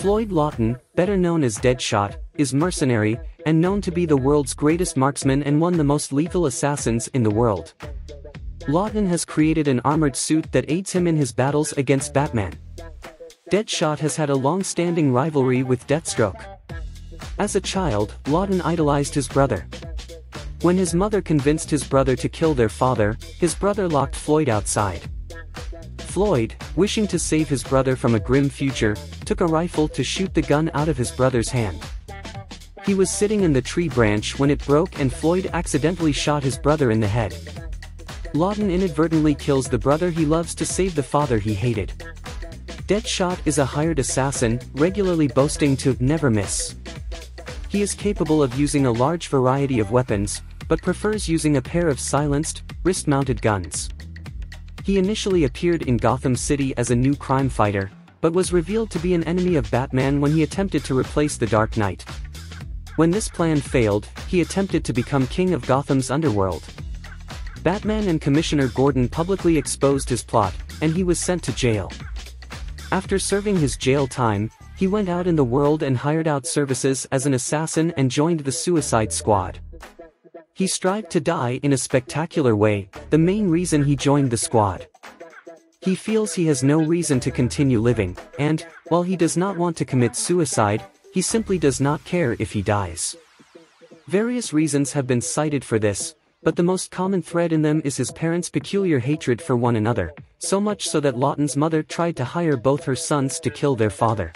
Floyd Lawton, better known as Deadshot, is mercenary, and known to be the world's greatest marksman and one of the most lethal assassins in the world. Lawton has created an armored suit that aids him in his battles against Batman. Deadshot has had a long-standing rivalry with Deathstroke. As a child, Lawton idolized his brother. When his mother convinced his brother to kill their father, his brother locked Floyd outside. Floyd, wishing to save his brother from a grim future, took a rifle to shoot the gun out of his brother's hand. He was sitting in the tree branch when it broke and Floyd accidentally shot his brother in the head. Lawton inadvertently kills the brother he loves to save the father he hated. Deadshot is a hired assassin, regularly boasting to never miss. He is capable of using a large variety of weapons, but prefers using a pair of silenced, wrist-mounted guns. He initially appeared in Gotham City as a new crime fighter, but was revealed to be an enemy of Batman when he attempted to replace the Dark Knight. When this plan failed, he attempted to become king of Gotham's underworld. Batman and Commissioner Gordon publicly exposed his plot, and he was sent to jail. After serving his jail time, he went out in the world and hired out services as an assassin and joined the Suicide Squad. He strived to die in a spectacular way, the main reason he joined the squad. He feels he has no reason to continue living, and, while he does not want to commit suicide, he simply does not care if he dies. Various reasons have been cited for this, but the most common thread in them is his parents' peculiar hatred for one another, so much so that Lawton's mother tried to hire both her sons to kill their father.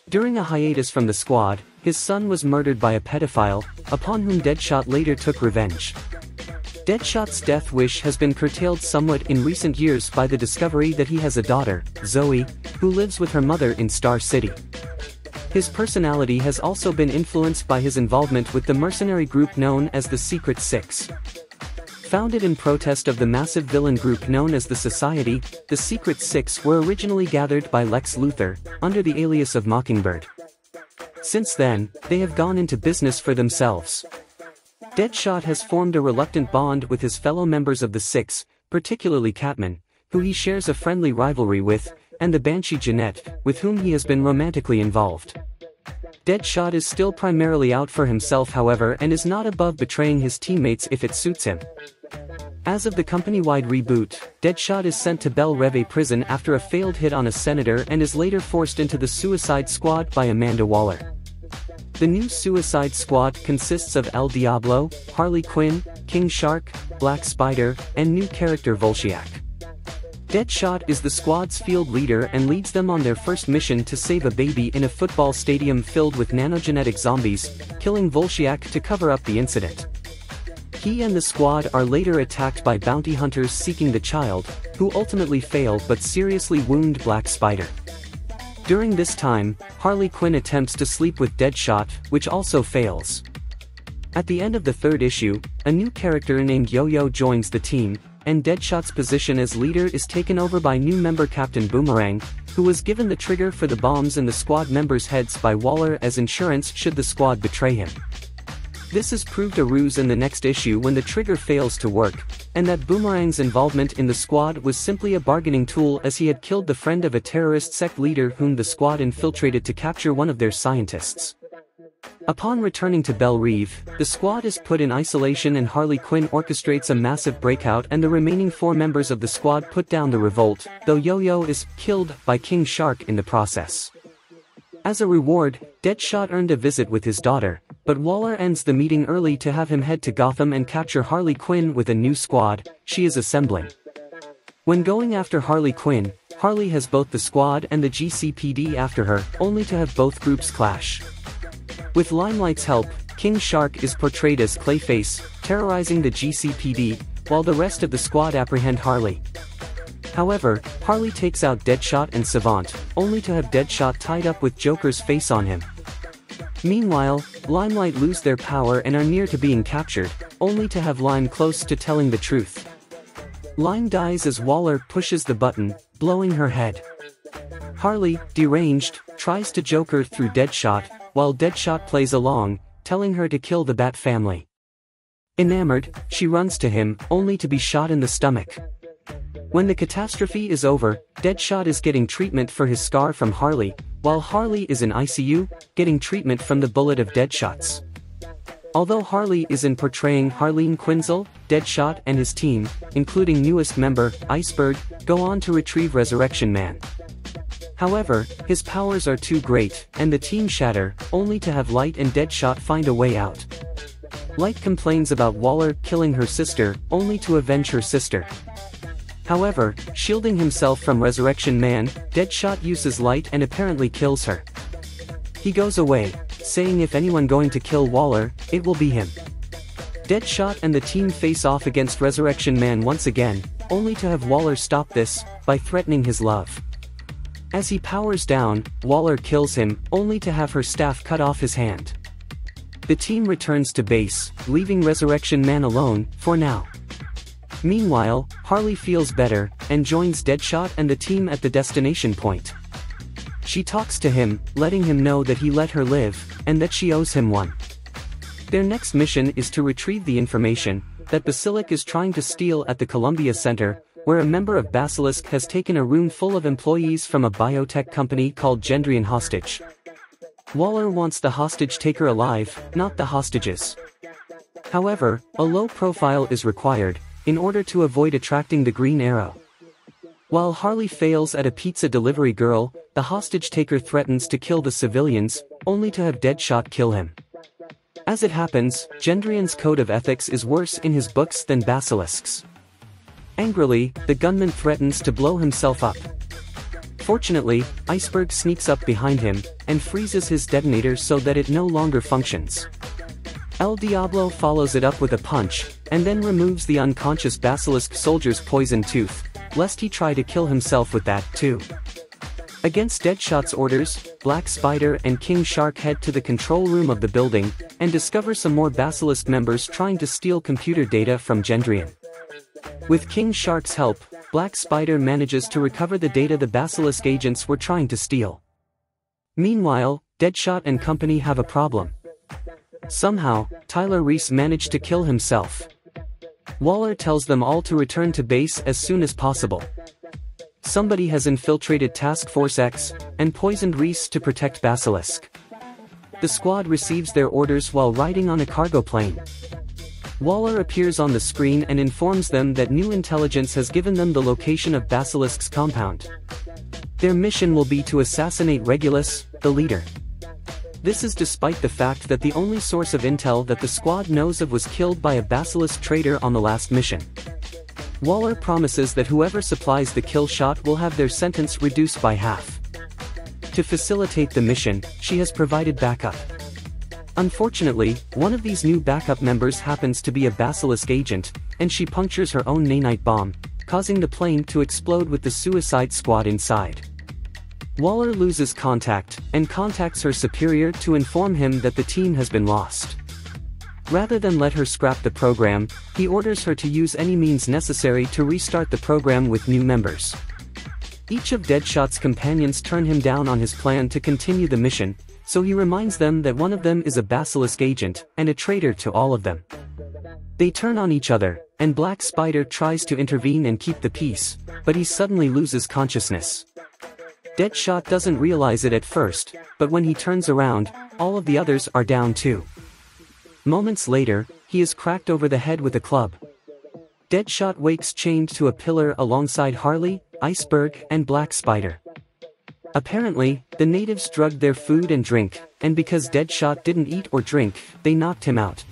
During a hiatus from the squad, his son was murdered by a pedophile, upon whom Deadshot later took revenge. Deadshot's death wish has been curtailed somewhat in recent years by the discovery that he has a daughter, Zoe, who lives with her mother in Star City. His personality has also been influenced by his involvement with the mercenary group known as the Secret Six. Founded in protest of the massive villain group known as the Society, the Secret Six were originally gathered by Lex Luthor, under the alias of Mockingbird. Since then, they have gone into business for themselves. Deadshot has formed a reluctant bond with his fellow members of the Six, particularly Catman, who he shares a friendly rivalry with, and the Banshee Jeanette, with whom he has been romantically involved. Deadshot is still primarily out for himself however and is not above betraying his teammates if it suits him. As of the company-wide reboot, Deadshot is sent to Belle Reve prison after a failed hit on a senator and is later forced into the Suicide Squad by Amanda Waller. The new Suicide Squad consists of El Diablo, Harley Quinn, King Shark, Black Spider, and new character Volshiak. Deadshot is the squad's field leader and leads them on their first mission to save a baby in a football stadium filled with nanogenetic zombies, killing Volshiak to cover up the incident. He and the squad are later attacked by bounty hunters seeking the child, who ultimately fail but seriously wound Black Spider. During this time, Harley Quinn attempts to sleep with Deadshot, which also fails. At the end of the third issue, a new character named Yo-Yo joins the team, and Deadshot's position as leader is taken over by new member Captain Boomerang, who was given the trigger for the bombs in the squad members' heads by Waller as insurance should the squad betray him. This is proved a ruse in the next issue when the trigger fails to work, and that Boomerang's involvement in the squad was simply a bargaining tool as he had killed the friend of a terrorist sect leader whom the squad infiltrated to capture one of their scientists. Upon returning to Belle Reve, the squad is put in isolation and Harley Quinn orchestrates a massive breakout and the remaining 4 members of the squad put down the revolt, though Yo-Yo is killed by King Shark in the process. As a reward, Deadshot earned a visit with his daughter, but Waller ends the meeting early to have him head to Gotham and capture Harley Quinn with a new squad she is assembling. When going after Harley Quinn, Harley has both the squad and the GCPD after her, only to have both groups clash. With Limelight's help, King Shark is portrayed as Clayface, terrorizing the GCPD, while the rest of the squad apprehend Harley. However, Harley takes out Deadshot and Savant, only to have Deadshot tied up with Joker's face on him. Meanwhile, Limelight lose their power and are near to being captured, only to have Lime close to telling the truth. Lime dies as Waller pushes the button, blowing her head. Harley, deranged, tries to Joker through Deadshot, while Deadshot plays along, telling her to kill the Bat family. Enamored, she runs to him, only to be shot in the stomach. When the catastrophe is over, Deadshot is getting treatment for his scar from Harley, while Harley is in ICU, getting treatment from the bullet of Deadshot's. Although Harley is in portraying Harleen Quinzel, Deadshot and his team, including newest member, Iceberg, go on to retrieve Resurrection Man. However, his powers are too great, and the team shatter, only to have Light and Deadshot find a way out. Light complains about Waller killing her sister, only to avenge her sister. However, shielding himself from Resurrection Man, Deadshot uses Light and apparently kills her. He goes away, saying if anyone going to kill Waller, it will be him. Deadshot and the team face off against Resurrection Man once again, only to have Waller stop this, by threatening his love. As he powers down, Waller kills him, only to have her staff cut off his hand. The team returns to base, leaving Resurrection Man alone, for now. Meanwhile, Harley feels better, and joins Deadshot and the team at the destination point. She talks to him, letting him know that he let her live, and that she owes him one. Their next mission is to retrieve the information that Basilisk is trying to steal at the Columbia Center, where a member of Basilisk has taken a room full of employees from a biotech company called Gendrian hostage. Waller wants the hostage taker alive, not the hostages. However, a low profile is required, in order to avoid attracting the Green Arrow. While Harley fails at a pizza delivery girl, the hostage taker threatens to kill the civilians, only to have Deadshot kill him. As it happens, Gendrian's code of ethics is worse in his books than Basilisk's. Angrily, the gunman threatens to blow himself up. Fortunately, Iceberg sneaks up behind him, and freezes his detonator so that it no longer functions. El Diablo follows it up with a punch, and then removes the unconscious Basilisk soldier's poison tooth, lest he try to kill himself with that, too. Against Deadshot's orders, Black Spider and King Shark head to the control room of the building, and discover some more Basilisk members trying to steal computer data from Gendrian. With King Shark's help, Black Spider manages to recover the data the Basilisk agents were trying to steal. Meanwhile, Deadshot and company have a problem. Somehow, Tyler Reese managed to kill himself. Waller tells them all to return to base as soon as possible. Somebody has infiltrated Task Force X, and poisoned Reese to protect Basilisk. The squad receives their orders while riding on a cargo plane. Waller appears on the screen and informs them that new intelligence has given them the location of Basilisk's compound. Their mission will be to assassinate Regulus, the leader. This is despite the fact that the only source of intel that the squad knows of was killed by a Basilisk traitor on the last mission. Waller promises that whoever supplies the kill shot will have their sentence reduced by half. To facilitate the mission, she has provided backup. Unfortunately, one of these new backup members happens to be a Basilisk agent, and she punctures her own nanite bomb, causing the plane to explode with the Suicide Squad inside. Waller loses contact, and contacts her superior to inform him that the team has been lost. Rather than let her scrap the program, he orders her to use any means necessary to restart the program with new members. Each of Deadshot's companions turn him down on his plan to continue the mission, so he reminds them that one of them is a Basilisk agent, and a traitor to all of them. They turn on each other, and Black Spider tries to intervene and keep the peace, but he suddenly loses consciousness. Deadshot doesn't realize it at first, but when he turns around, all of the others are down too. Moments later, he is cracked over the head with a club. Deadshot wakes chained to a pillar alongside Harley, Iceberg, and Black Spider. Apparently, the natives drugged their food and drink, and because Deadshot didn't eat or drink, they knocked him out.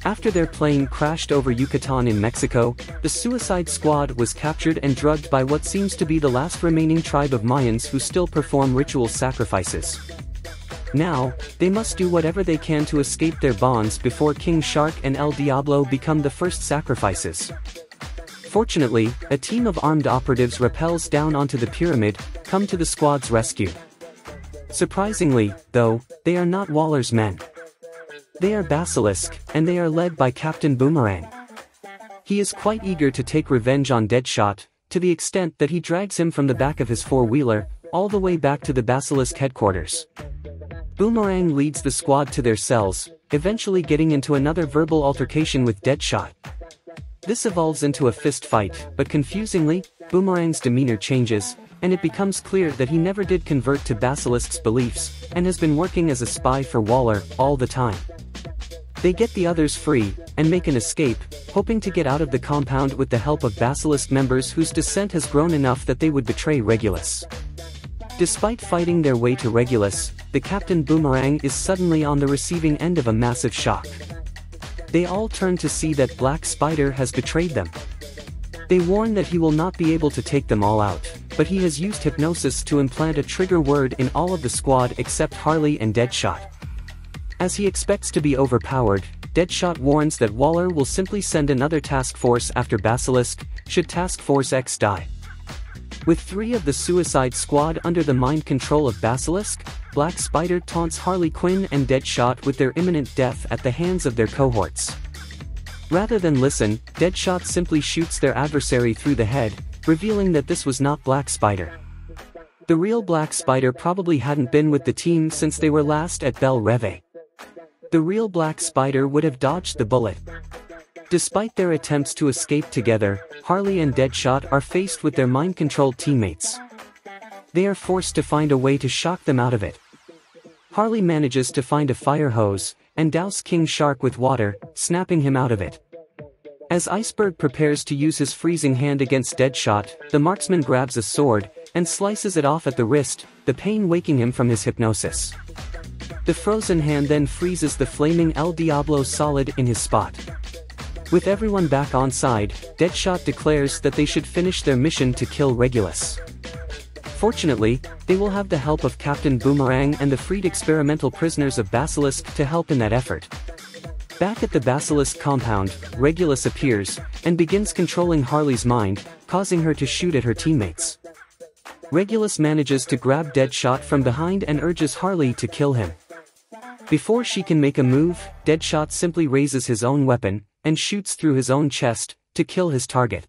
After their plane crashed over Yucatan in Mexico, the Suicide Squad was captured and drugged by what seems to be the last remaining tribe of Mayans who still perform ritual sacrifices. Now, they must do whatever they can to escape their bonds before King Shark and El Diablo become the first sacrifices. Fortunately, a team of armed operatives rappels down onto the pyramid, come to the squad's rescue. Surprisingly, though, they are not Waller's men. They are Basilisk, and they are led by Captain Boomerang. He is quite eager to take revenge on Deadshot, to the extent that he drags him from the back of his four-wheeler, all the way back to the Basilisk headquarters. Boomerang leads the squad to their cells, eventually getting into another verbal altercation with Deadshot. This evolves into a fist fight, but confusingly, Boomerang's demeanor changes, and it becomes clear that he never did convert to Basilisk's beliefs, and has been working as a spy for Waller all the time. They get the others free, and make an escape, hoping to get out of the compound with the help of Basilisk members whose dissent has grown enough that they would betray Regulus. Despite fighting their way to Regulus, the Captain Boomerang is suddenly on the receiving end of a massive shock. They all turn to see that Black Spider has betrayed them. They warn that he will not be able to take them all out, but he has used hypnosis to implant a trigger word in all of the squad except Harley and Deadshot. As he expects to be overpowered, Deadshot warns that Waller will simply send another task force after Basilisk, should Task Force X die. With 3 of the Suicide Squad under the mind control of Basilisk, Black Spider taunts Harley Quinn and Deadshot with their imminent death at the hands of their cohorts. Rather than listen, Deadshot simply shoots their adversary through the head, revealing that this was not Black Spider. The real Black Spider probably hadn't been with the team since they were last at Belle Reve. The real Black Spider would have dodged the bullet. Despite their attempts to escape together, Harley and Deadshot are faced with their mind-controlled teammates. They are forced to find a way to shock them out of it. Harley manages to find a fire hose, and douse King Shark with water, snapping him out of it. As Iceberg prepares to use his freezing hand against Deadshot, the marksman grabs a sword, and slices it off at the wrist, the pain waking him from his hypnosis. The frozen hand then freezes the flaming El Diablo solid in his spot. With everyone back on side, Deadshot declares that they should finish their mission to kill Regulus. Fortunately, they will have the help of Captain Boomerang and the freed experimental prisoners of Basilisk to help in that effort. Back at the Basilisk compound, Regulus appears, and begins controlling Harley's mind, causing her to shoot at her teammates. Regulus manages to grab Deadshot from behind and urges Harley to kill him. Before she can make a move, Deadshot simply raises his own weapon, and shoots through his own chest, to kill his target.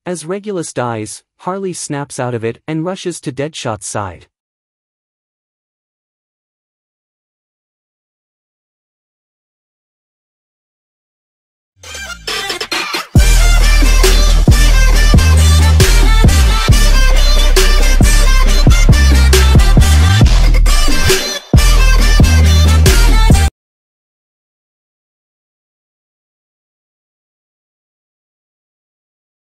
As Regulus dies, Harley snaps out of it and rushes to Deadshot's side.